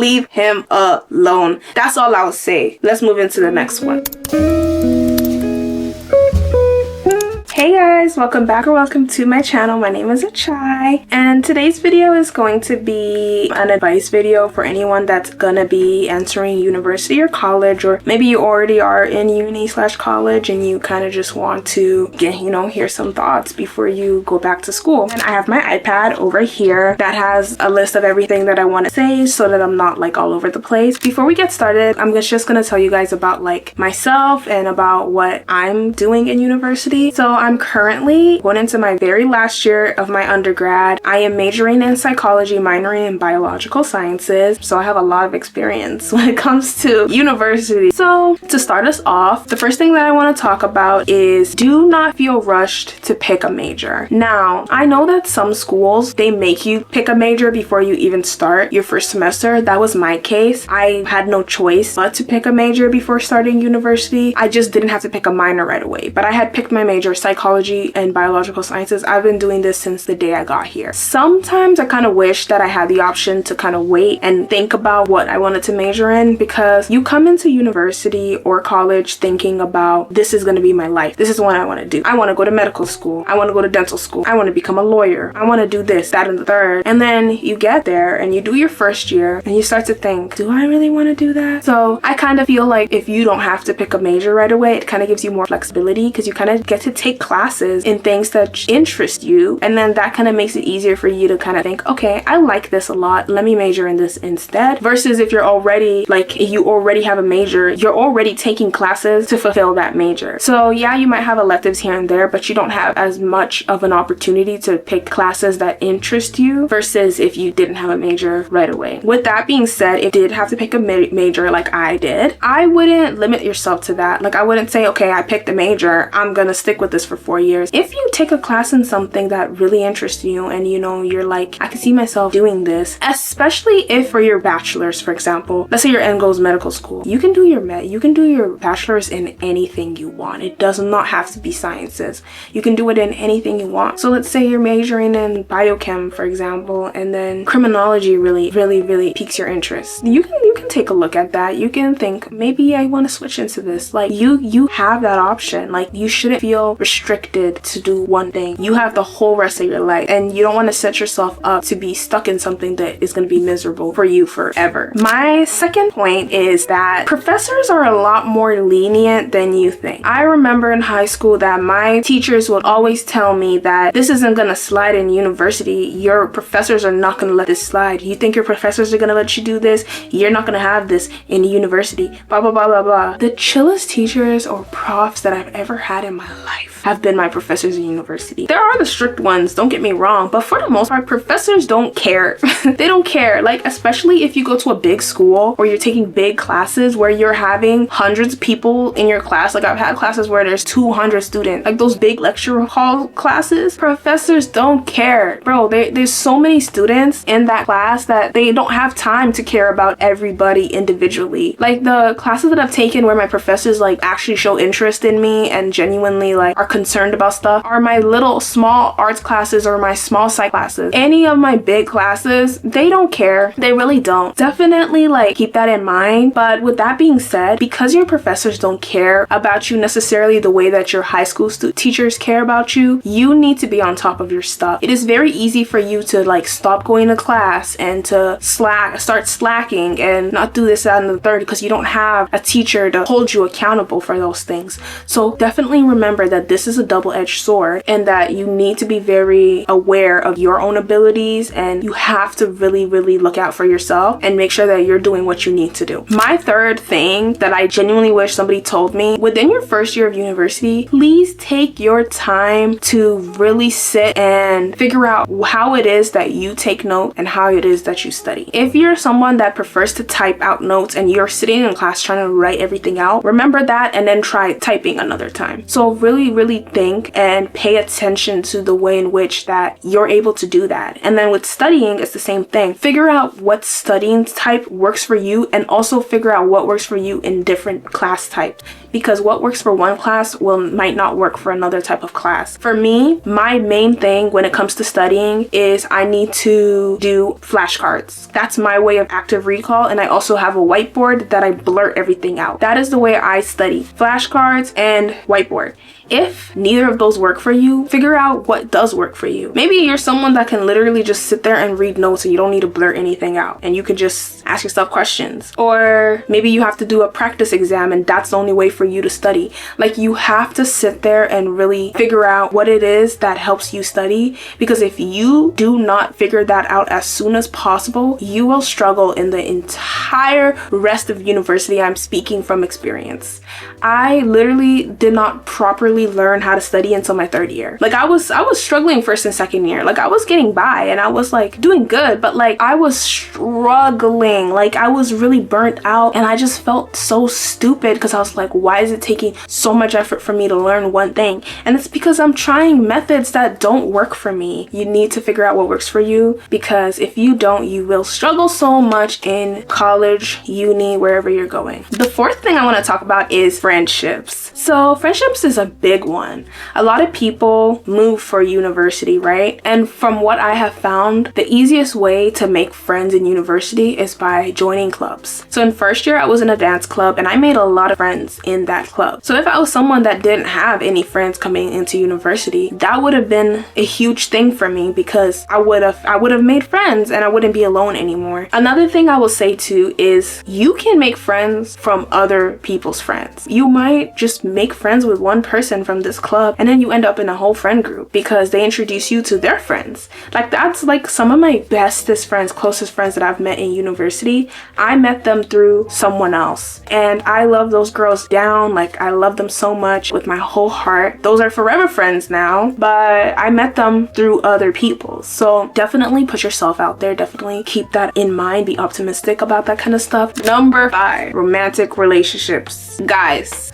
leave him alone. That's all I'll say. Let's move into the next one. Hey guys, welcome back or welcome to my channel. My name is Achai, and today's video is going to be an advice video for anyone that's gonna be entering university or college, or maybe you already are in uni/college and you kind of just want to get, hear some thoughts before you go back to school. And I have my iPad over here that has a list of everything that I want to say so that I'm not like all over the place. Before we get started, I'm just gonna tell you guys about like myself and about what I'm doing in university. So I'm currently going into my very last year of my undergrad. I am majoring in psychology, minoring in biological sciences, so I have a lot of experience when it comes to university. So to start us off, the first thing that I want to talk about is do not feel rushed to pick a major. Now, I know that some schools, they make you pick a major before you even start your first semester. That was my case. I had no choice but to pick a major before starting university. I just didn't have to pick a minor right away, but I had picked my major, psychology and biological sciences. I've been doing this since the day I got here. Sometimes I kind of wish that I had the option to kind of wait and think about what I wanted to major in, because you come into university or college thinking about, this is going to be my life. This is what I want to do. I want to go to medical school. I want to go to dental school. I want to become a lawyer. I want to do this, that, and the third. And then you get there and you do your first year and you start to think, do I really want to do that? So I kind of feel like if you don't have to pick a major right away, it kind of gives you more flexibility, because you kind of get to take classes in things that interest you, and then that kind of makes it easier for you to kind of think, okay, I like this a lot, let me major in this instead. Versus if you're already you already have a major, you're already taking classes to fulfill that major. So yeah, you might have electives here and there, but you don't have as much of an opportunity to pick classes that interest you versus if you didn't have a major right away. With that being said, if you did have to pick a major like I did, I wouldn't limit yourself to that. Like, I wouldn't say, okay, I picked a major, I'm gonna stick with this for 4 years. If you take a class in something that really interests you and you're like, I can see myself doing this, especially if for your bachelor's, for example, let's say your end goal is medical school, you can do your bachelor's in anything you want. It does not have to be sciences. You can do it in anything you want. So let's say you're majoring in biochem, for example, and then criminology really piques your interest. You can take a look at that. You can think, maybe I want to switch into this. Like, you have that option. Like, you shouldn't feel restricted to do one thing. You have the whole rest of your life, and you don't want to set yourself up to be stuck in something that is going to be miserable for you forever. My second point is that professors are a lot more lenient than you think. I remember in high school that my teachers would always tell me that this isn't going to slide in university. Your professors are not going to let this slide. You think your professors are going to let you do this? You're not going to have this in university. Blah, blah, blah, blah, blah. The chillest teachers or profs that I've ever had in my life have been my professors in university. There are the strict ones, don't get me wrong, but for the most part, professors don't care. They don't care. Like, especially if you go to a big school or you're taking big classes where you're having hundreds of people in your class. Like, I've had classes where there's 200 students, like those big lecture hall classes. Professors don't care. Bro, there's so many students in that class that they don't have time to care about everybody individually. Like, the classes that I've taken where my professors like actually show interest in me and genuinely like are concerned about stuff are my little small arts classes or my small psych classes. Any of my big classes, they don't care. They really don't. Definitely like keep that in mind. But with that being said, because your professors don't care about you necessarily the way that your high school teachers care about you, you need to be on top of your stuff. It is very easy for you to like stop going to class and to start slacking and not do this, that, and the third, because you don't have a teacher to hold you accountable for those things. So definitely remember that this is a double-edged sword and that you need to be very aware of your own abilities, and you have to really look out for yourself and make sure that you're doing what you need to do. My third thing that I genuinely wish somebody told me: within your first year of university, please take your time to really sit and figure out how it is that you take note and how it is that you study. If you're someone that prefers to type out notes and you're sitting in class trying to write everything out, remember that and then try typing another time. So really think and pay attention to the way in which that you're able to do that. And then with studying, it's the same thing. Figure out what studying type works for you, and also figure out what works for you in different class types, because what works for one class might not work for another type of class. For me, my main thing when it comes to studying is I need to do flashcards. That's my way of active recall, and I also have a whiteboard that I blurt everything out. That is the way I study. Flashcards and whiteboard. If neither of those work for you, figure out what does work for you. Maybe you're someone that can literally just sit there and read notes and you don't need to blurt anything out, and you can just ask yourself questions. Or maybe you have to do a practice exam and that's the only way for you to study. Like, you have to sit there and really figure out what it is that helps you study, because if you do not figure that out as soon as possible, you will struggle in the entire rest of university. I'm speaking from experience. I literally did not properly learn how to study until my third year. Like, I was struggling first and second year. Like, I was getting by and I was like doing good, but like I was struggling. Like, I was really burnt out, and I just felt so stupid because I was like, why is it taking so much effort for me to learn one thing? And it's because I'm trying methods that don't work for me. You need to figure out what works for you, because if you don't, you will struggle so much in college, uni, wherever you're going. The fourth thing I want to talk about is friendships. So friendships is a big one. A lot of people move for university, right? And from what I have found, the easiest way to make friends in university is by joining clubs. So in first year, I was in a dance club and I made a lot of friends in that club. So if I was someone that didn't have any friends coming into university, that would have been a huge thing for me, because I would have made friends and I wouldn't be alone anymore. Another thing I will say too is you can make friends from other people's friends. You might just make friends with one person from this club and then you end up in a whole friend group because they introduce you to their friends. Like, that's like some of my bestest friends, closest friends that I've met in university. I met them through someone else, and I love those girls down. Like, I love them so much with my whole heart. Those are forever friends now, but I met them through other people. So definitely put yourself out there. Definitely keep that in mind. Be optimistic about that kind of stuff. Number 5, romantic relationships. Guys,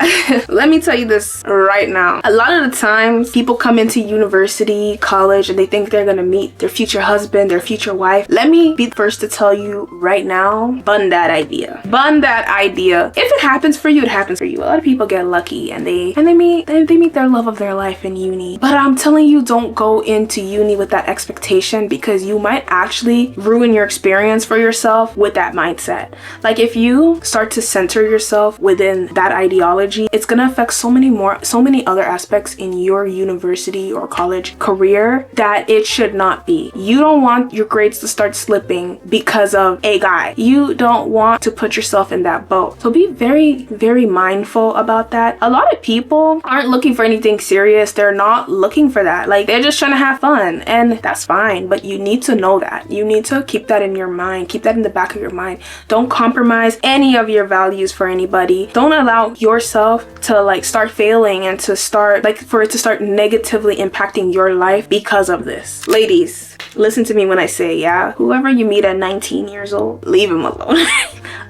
let me tell you this right now. A lot of the times people come into university, college, and they think they're gonna meet their future husband, their future wife. Let me be the first to tell you right now, bun that idea. Bun that idea. If it happens for you, it happens for you. A lot of people get lucky and they meet their love of their life in uni. But I'm telling you, don't go into uni with that expectation, because you might actually ruin your experience for yourself with that mindset. Like, if you start to center yourself within that ideology, it's gonna affect so many other aspects in your university or college career that it should not be. You don't want your grades to start slipping because of a guy. You don't want to put yourself in that boat. So be very mindful about that. A lot of people aren't looking for anything serious. They're not looking for that. Like, they're just trying to have fun, and that's fine, but you need to know that. You need to keep that in your mind. Keep that in the back of your mind. Don't compromise any of your values for anybody. Don't allow yourself to like start failing and to start like for it to start negatively impacting your life because of this. Ladies, listen to me when I say, yeah, whoever you meet at 19 years old, leave him alone.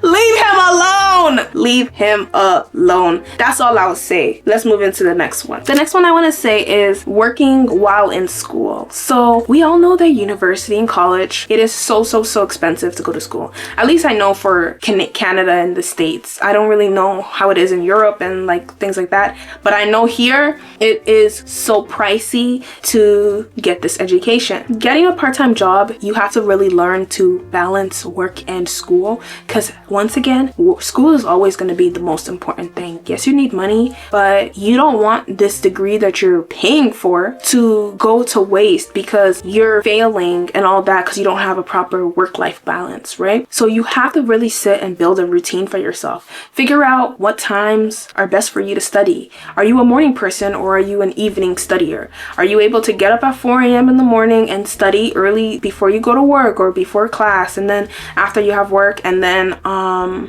Leave him alone. Leave him alone. That's all I'll say. Let's move into the next one. The next one I want to say is working while in school. So we all know that university and college, it is so expensive to go to school. At least I know for Canada and the States. I don't really know how it is in Europe and like things like that, but I know here it is so pricey to get this education. Getting a part-time job, you have to really learn to balance work and school, because once again, school is always going to be the most important thing. Yes, you need money, but you don't want this degree that you're paying for to go to waste because you're failing and all that because you don't have a proper work-life balance, right? So you have to really sit and build a routine for yourself. Figure out what times are best for you to study. Are you a morning person or are you an evening studier? Are you able to get up at 4 a.m. in the morning and study early before you go to work or before class, and then after you have work, and then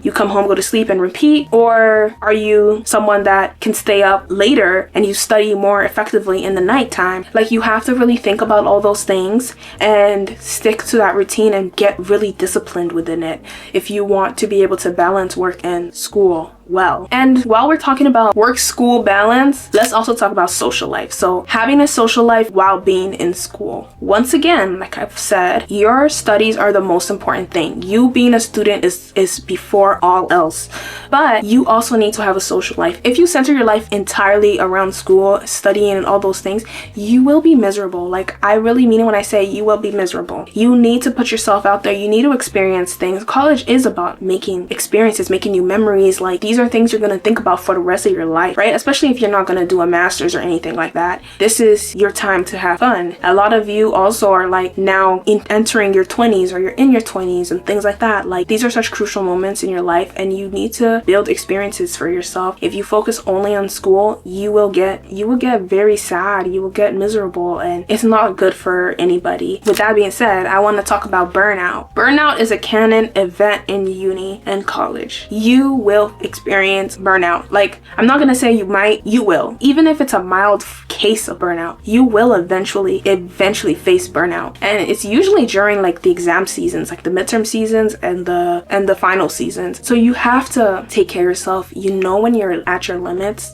you come home, go to sleep and repeat? Or are you someone that can stay up later and you study more effectively in the nighttime? Like, you have to really think about all those things and stick to that routine and get really disciplined within it if you want to be able to balance work and school well. And while we're talking about work-school balance, let's also talk about social life. So having a social life while being in school. Once again, like I've said, your studies are the most important thing. You being a student is before all else. But you also need to have a social life. If you center your life entirely around school, studying and all those things, you will be miserable. Like, I really mean it when I say you will be miserable. You need to put yourself out there. You need to experience things. College is about making experiences, making new memories. Like, these are things you're going to think about for the rest of your life, right? Especially if you're not going to do a master's or anything like that. This is your time to have fun. A lot of you also are like now entering your 20s, or you're in your 20s and things like that. Like, these are such crucial moments in your life, and you need to build experiences for yourself. If you focus only on school, you will get very sad, you will get miserable, and it's not good for anybody. With that being said, I want to talk about burnout. Burnout is a canon event in uni and college. You will experience burnout. Like, I'm not gonna say you might, you will. Even if it's a mild case of burnout, you will eventually face burnout. And it's usually during like the exam seasons, like the midterm seasons and the final seasons. So you have to take care of yourself. You know when you're at your limits.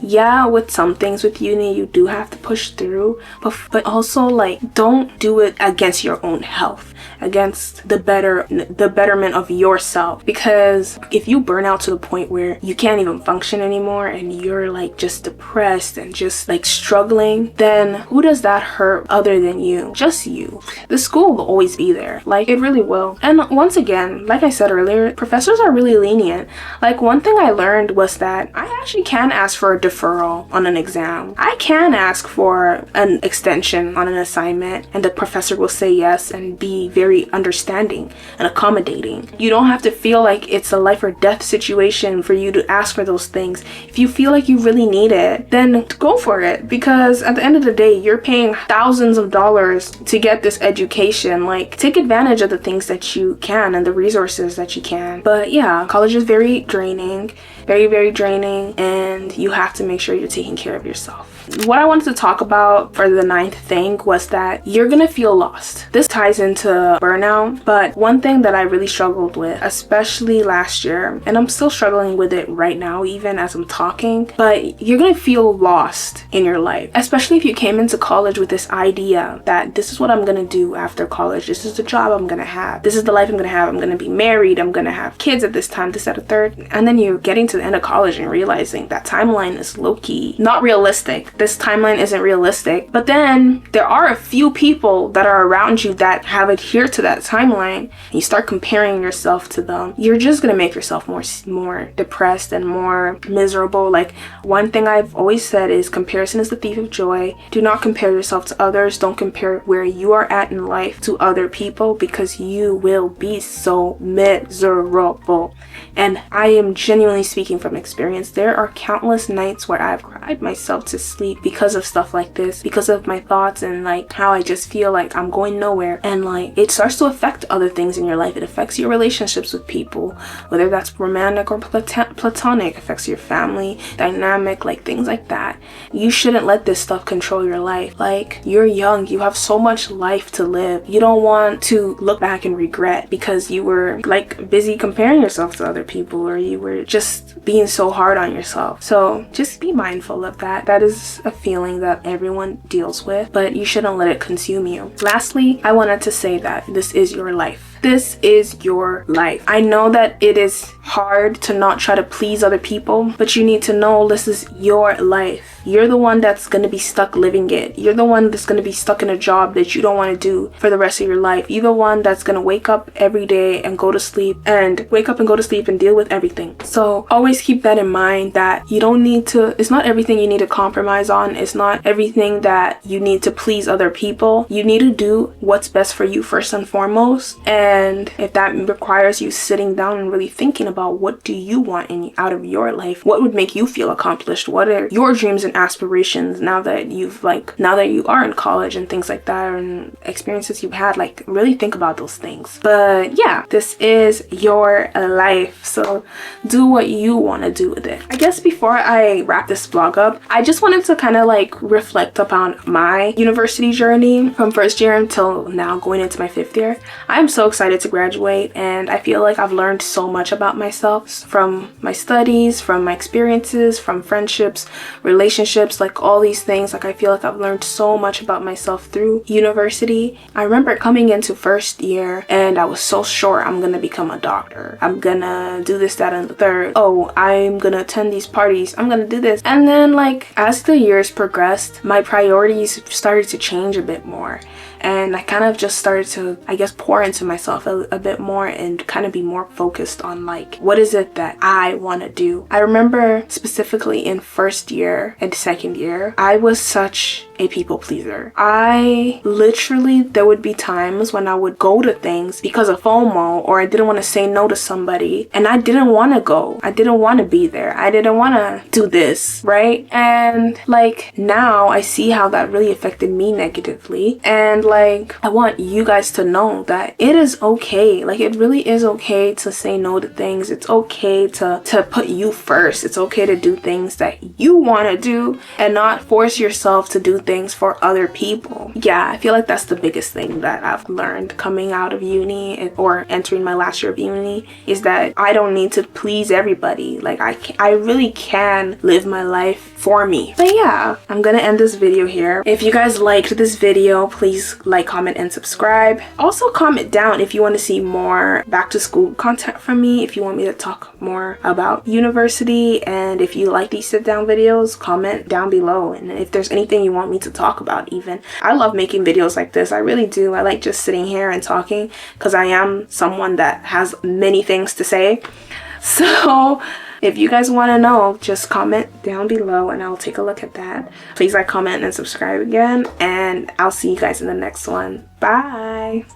Yeah, with some things with uni, you do have to push through, but also, like, don't do it against your own health, against the betterment of yourself. Because if you burn out to the point where you can't even function anymore and you're like just depressed and just like struggling, then who does that hurt other than you? Just you. The school will always be there. Like, it really will. And once again, like I said earlier, professors are really lenient. Like, one thing I learned was that I actually can ask for a deferral on an exam. I can ask for an extension on an assignment, and the professor will say yes and be very understanding and accommodating. You don't have to feel like it's a life or death situation for you to ask for those things. If you feel like you really need it, then go for it, because at the end of the day, you're paying thousands of dollars to get this education. Like, take advantage of the things that you can and the resources that you can. But yeah, college is very draining, very draining, and you have to make sure you're taking care of yourself. What I wanted to talk about for the 9th thing was that you're gonna feel lost. This ties into burnout, but one thing that I really struggled with, especially last year, and I'm still struggling with it right now, even as I'm talking, but you're gonna feel lost in your life, especially if you came into college with this idea that this is what I'm gonna do after college, this is the job I'm gonna have, this is the life I'm gonna have, I'm gonna be married, I'm gonna have kids at this time, this, that, a third, and then you're getting to the end of college and realizing that timeline is low-key not realistic. This timeline isn't realistic. But then there are a few people that are around you that have adhered to that timeline, and you start comparing yourself to them. You're just gonna make yourself more depressed and more miserable. Like, one thing I've always said is comparison is the thief of joy. Do not compare yourself to others. Don't compare where you are at in life to other people, because you will be so miserable. And I am genuinely speaking from experience. There are countless nights where I've cried myself to sleep because of stuff like this, because of my thoughts and like how I just feel like I'm going nowhere. And like, it starts to affect other things in your life. It affects your relationships with people, whether that's romantic or platonic. It affects your family dynamic, like things like that. You shouldn't let this stuff control your life. Like, you're young, you have so much life to live. You don't want to look back and regret because you were like busy comparing yourself to other people, or you were just being so hard on yourself. So just be mindful of that. That is a feeling that everyone deals with, but you shouldn't let it consume you. Lastly, I wanted to say that this is your life. This is your life. I know that it is hard to not try to please other people, but you need to know this is your life. You're the one that's going to be stuck living it. You're the one that's going to be stuck in a job that you don't want to do for the rest of your life. You're the one that's going to wake up every day and go to sleep and deal with everything. So always keep that in mind, that you don't need to, it's not everything you need to compromise on. It's not everything that you need to please other people. You need to do what's best for you first and foremost. And And if that requires you sitting down and really thinking about what do you want out of your life, what would make you feel accomplished, what are your dreams and aspirations now that you are in college and things like that, and experiences you've had, like really think about those things. But yeah, this is your life, so do what you want to do with it. I guess before I wrap this vlog up, I just wanted to kind of like reflect upon my university journey from first year until now, going into my 5th year. I'm so excited to graduate, and I feel like I've learned so much about myself from my studies, from my experiences, from friendships, relationships, like all these things. Like I feel like I've learned so much about myself through university. I remember coming into first year and I was so sure I'm gonna become a doctor. I'm gonna do this, that, and the third. Oh, I'm gonna attend these parties. I'm gonna do this. And then like as the years progressed, my priorities started to change a bit more. And I kind of just started to, I guess, pour into myself a bit more and kind of be more focused on like, what is it that I want to do? I remember specifically in first year and second year, I was such a people pleaser. I literally, there would be times when I would go to things because of FOMO, or I didn't want to say no to somebody and I didn't want to go. I didn't want to be there. I didn't want to do this, right? And like now I see how that really affected me negatively. And like, I want you guys to know that it is okay. Like, it really is okay to say no to things. It's okay to put you first. It's okay to do things that you want to do and not force yourself to do things for other people. Yeah, I feel like that's the biggest thing that I've learned coming out of uni or entering my last year of uni, is that I don't need to please everybody. Like, I really can live my life for me. But yeah, I'm gonna end this video here. If you guys liked this video, please like, comment, and subscribe. Also comment down if you want to see more back to school content from me, if you want me to talk more about university, and if you like these sit down videos, comment down below. And if there's anything you want me to talk about, even. I love making videos like this. I really do. I like just sitting here and talking because I am someone that has many things to say. So if you guys want to know, just comment down below and I'll take a look at that. Please like, comment, and subscribe again, and I'll see you guys in the next one. Bye.